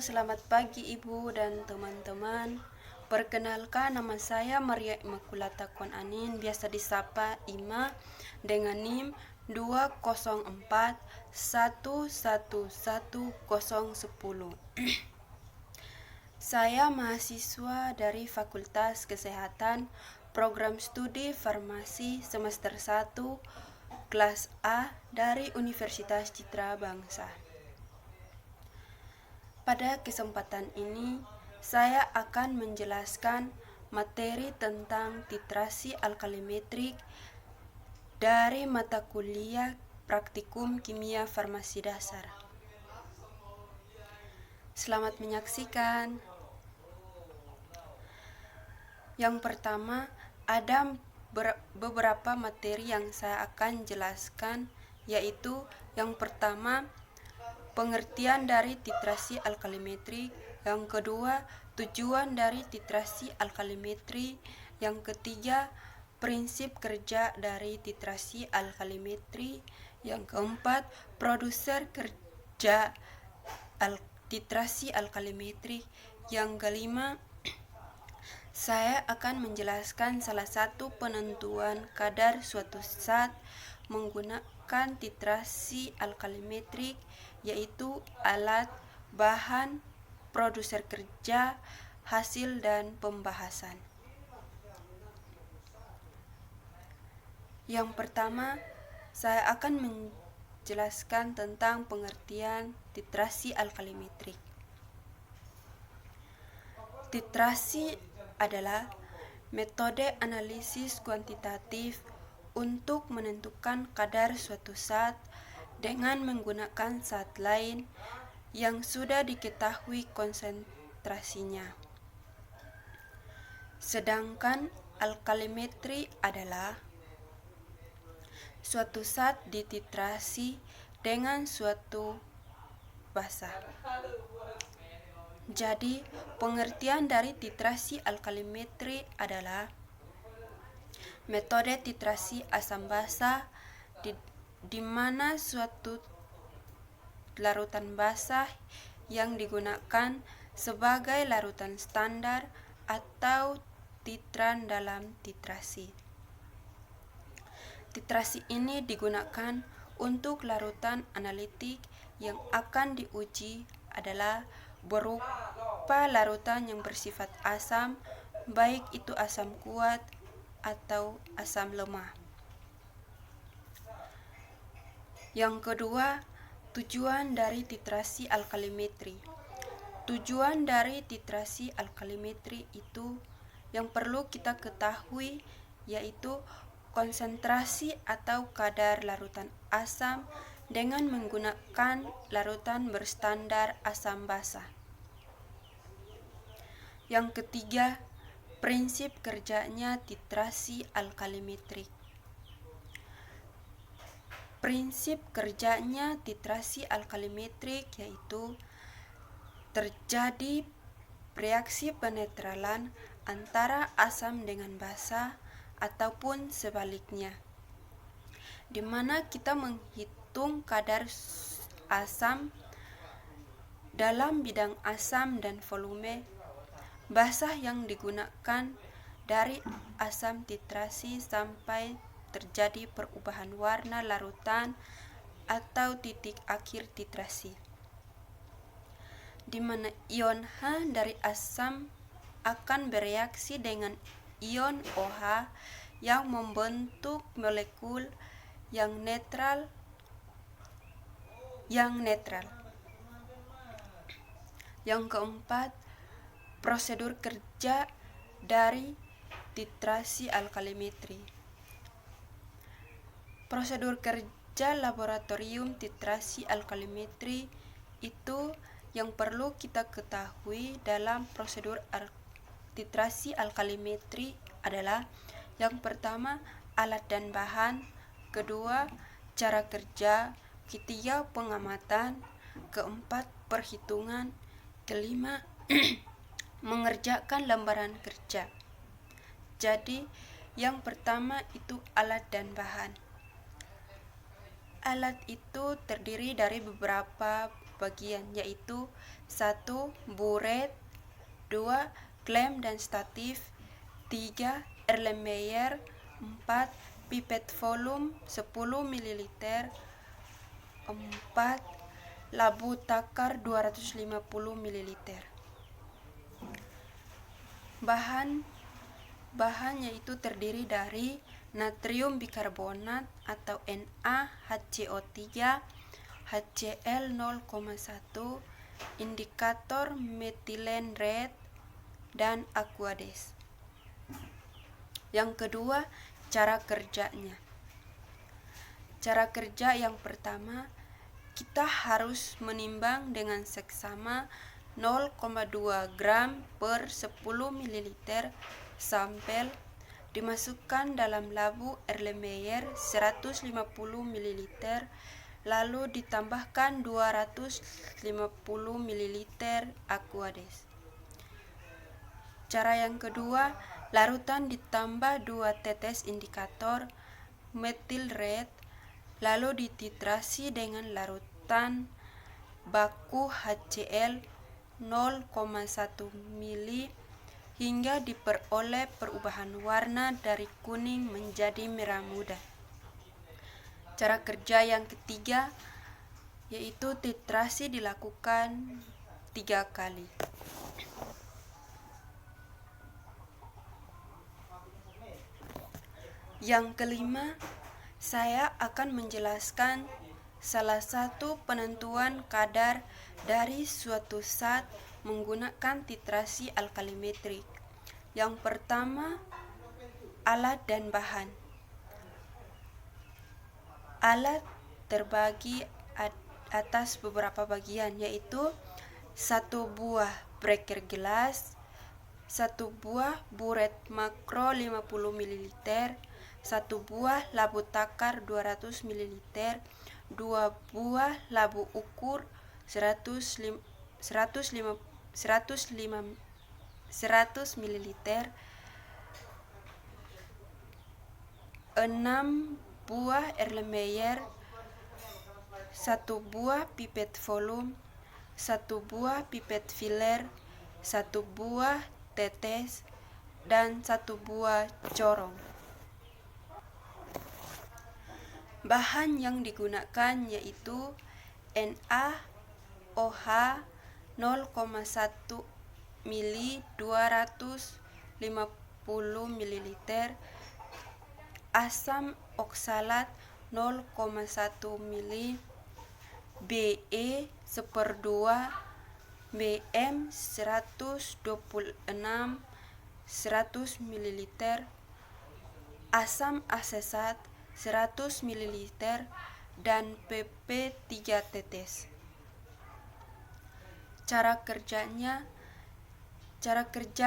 selamat pagi Ibu dan teman-teman. Perkenalkan, nama saya Maria Immaculata Kwan Anin, biasa disapa Ima, dengan NIM 204111010. Saya mahasiswa dari Fakultas Kesehatan, Program Studi Farmasi semester 1, kelas A dari Universitas Citra Bangsa. Pada kesempatan ini, saya akan menjelaskan materi tentang titrasi alkalimetrik dari mata kuliah Praktikum Kimia Farmasi Dasar. Selamat menyaksikan. Yang pertama, ada beberapa materi yang saya akan jelaskan, yaitu yang pertama, pengertian dari titrasi alkalimetrik, yang kedua, tujuan dari titrasi alkalimetrik, yang ketiga, prinsip kerja dari titrasi alkalimetrik, yang keempat, produser kerja titrasi alkalimetrik, yang kelima, saya akan menjelaskan salah satu penentuan kadar suatu zat menggunakan titrasi alkalimetrik, yaitu alat, bahan, produser kerja, hasil, dan pembahasan. Yang pertama, saya akan menjelaskan tentang pengertian titrasi alkalimetrik. Titrasi adalah metode analisis kuantitatif untuk menentukan kadar suatu zat dengan menggunakan zat lain yang sudah diketahui konsentrasinya. Sedangkan alkalimetri adalah suatu zat dititrasi dengan suatu basa. Jadi, pengertian dari titrasi alkalimetri adalah metode titrasi asam basa di mana suatu larutan basa yang digunakan sebagai larutan standar atau titran dalam titrasi. Titrasi ini digunakan untuk larutan analitik yang akan diuji adalah berupa larutan yang bersifat asam, baik itu asam kuat atau asam lemah. Yang kedua, tujuan dari titrasi alkalimetri. Tujuan dari titrasi alkalimetri itu yang perlu kita ketahui yaitu konsentrasi atau kadar larutan asam dengan menggunakan larutan berstandar asam basa. Yang ketiga, prinsip kerjanya titrasi alkalimetrik. Prinsip kerjanya titrasi alkalimetrik yaitu terjadi reaksi penetralan antara asam dengan basa ataupun sebaliknya, di mana kita menghitung kadar asam dalam bidang asam dan volume basa yang digunakan dari asam titrasi sampai terjadi perubahan warna larutan atau titik akhir titrasi, di mana ion H dari asam akan bereaksi dengan ion OH yang membentuk molekul yang netral. Yang keempat, prosedur kerja dari titrasi alkalimetri. Prosedur kerja laboratorium titrasi alkalimetri itu yang perlu kita ketahui dalam prosedur titrasi alkalimetri adalah yang pertama, alat dan bahan, kedua, cara kerja, ketiga, pengamatan, keempat, perhitungan, kelima, mengerjakan lembaran kerja. Jadi, yang pertama itu alat dan bahan. Alat itu terdiri dari beberapa bagian, yaitu 1. Buret, 2. Klem dan statif, 3. Erlenmeyer, 4. Pipet volume 10 ml, 4. Labu takar 250 ml. Bahan yaitu terdiri dari natrium bikarbonat atau NaHCO3, HCl 0,1, indikator metilen red, dan Aquades. Yang kedua, cara kerjanya. Cara kerja yang pertama, kita harus menimbang dengan seksama 0,2 gram per 10 ml sampel, dimasukkan dalam labu Erlenmeyer 150 ml, lalu ditambahkan 250 ml Aquades. Cara yang kedua, larutan ditambah 2 tetes indikator metil red, lalu dititrasi dengan larutan baku HCl 0,1 ml hingga diperoleh perubahan warna dari kuning menjadi merah muda. Cara kerja yang ketiga yaitu titrasi dilakukan 3 kali. Yang kelima, saya akan menjelaskan salah satu penentuan kadar dari suatu zat menggunakan titrasi alkalimetrik. Yang pertama, alat dan bahan. Alat terbagi atas beberapa bagian, yaitu 1 buah breaker gelas, 1 buah buret makro 50 ml, 1 buah labu takar 200 ml, 2 buah labu ukur 100 ml, 6 buah Erlenmeyer, 1 buah pipet volume, 1 buah pipet filler, 1 buah tetes, dan 1 buah corong. Bahan yang digunakan yaitu NaOH 0,1 mili 250 ml, asam oksalat 0,1 mili, Be 1/2, Bm 126 100 ml, asam asesat 100 ml, dan PP 3 tetes. Cara kerja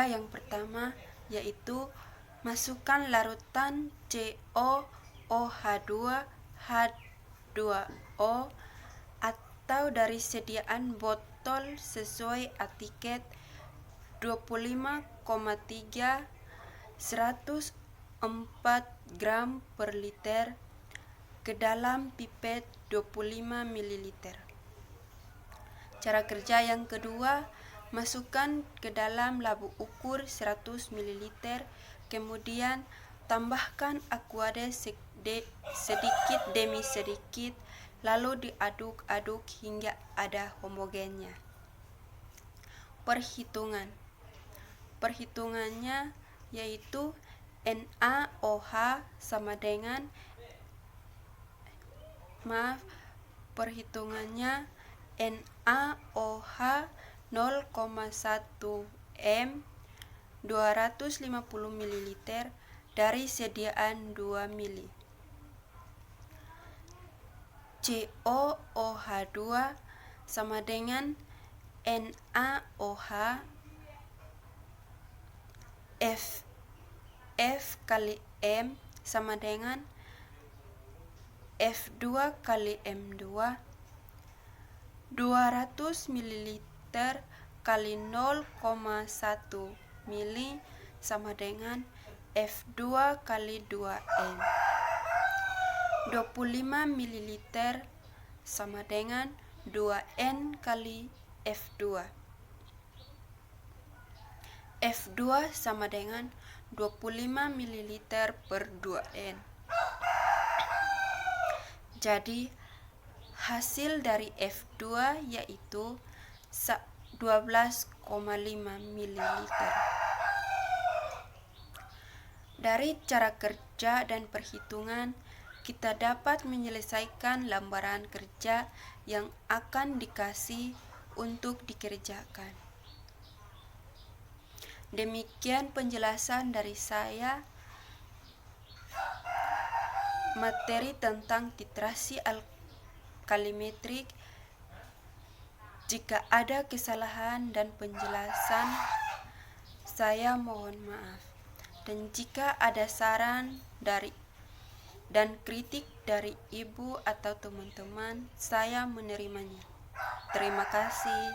yang pertama yaitu masukkan larutan COOH2 H2O atau dari sediaan botol sesuai etiket 25,3 104 gram per liter ke dalam pipet 25 ml. Cara kerja yang kedua, masukkan ke dalam labu ukur 100 ml, kemudian tambahkan Aquades sedikit demi sedikit, lalu diaduk-aduk hingga ada homogennya. Perhitungannya yaitu NaOH sama dengan NaOH 0,1 m 250 ml dari sediaan 2 mili. COOH2 sama dengan NaOH F kali M sama dengan F2 kali M2, 200 ml kali 0,1 mili sama dengan F2 kali 2M. 25 ml sama dengan 2N kali F2. F2 sama dengan 25 ml per 2N. Jadi hasil dari F2 yaitu 12,5 ml. Dari cara kerja dan perhitungan, kita dapat menyelesaikan lembaran kerja yang akan dikasih untuk dikerjakan. Demikian penjelasan dari saya materi tentang titrasi kalimetrik. Jika ada kesalahan dan penjelasan, saya mohon maaf. Dan jika ada saran dan kritik dari ibu atau teman-teman, saya menerimanya. Terima kasih.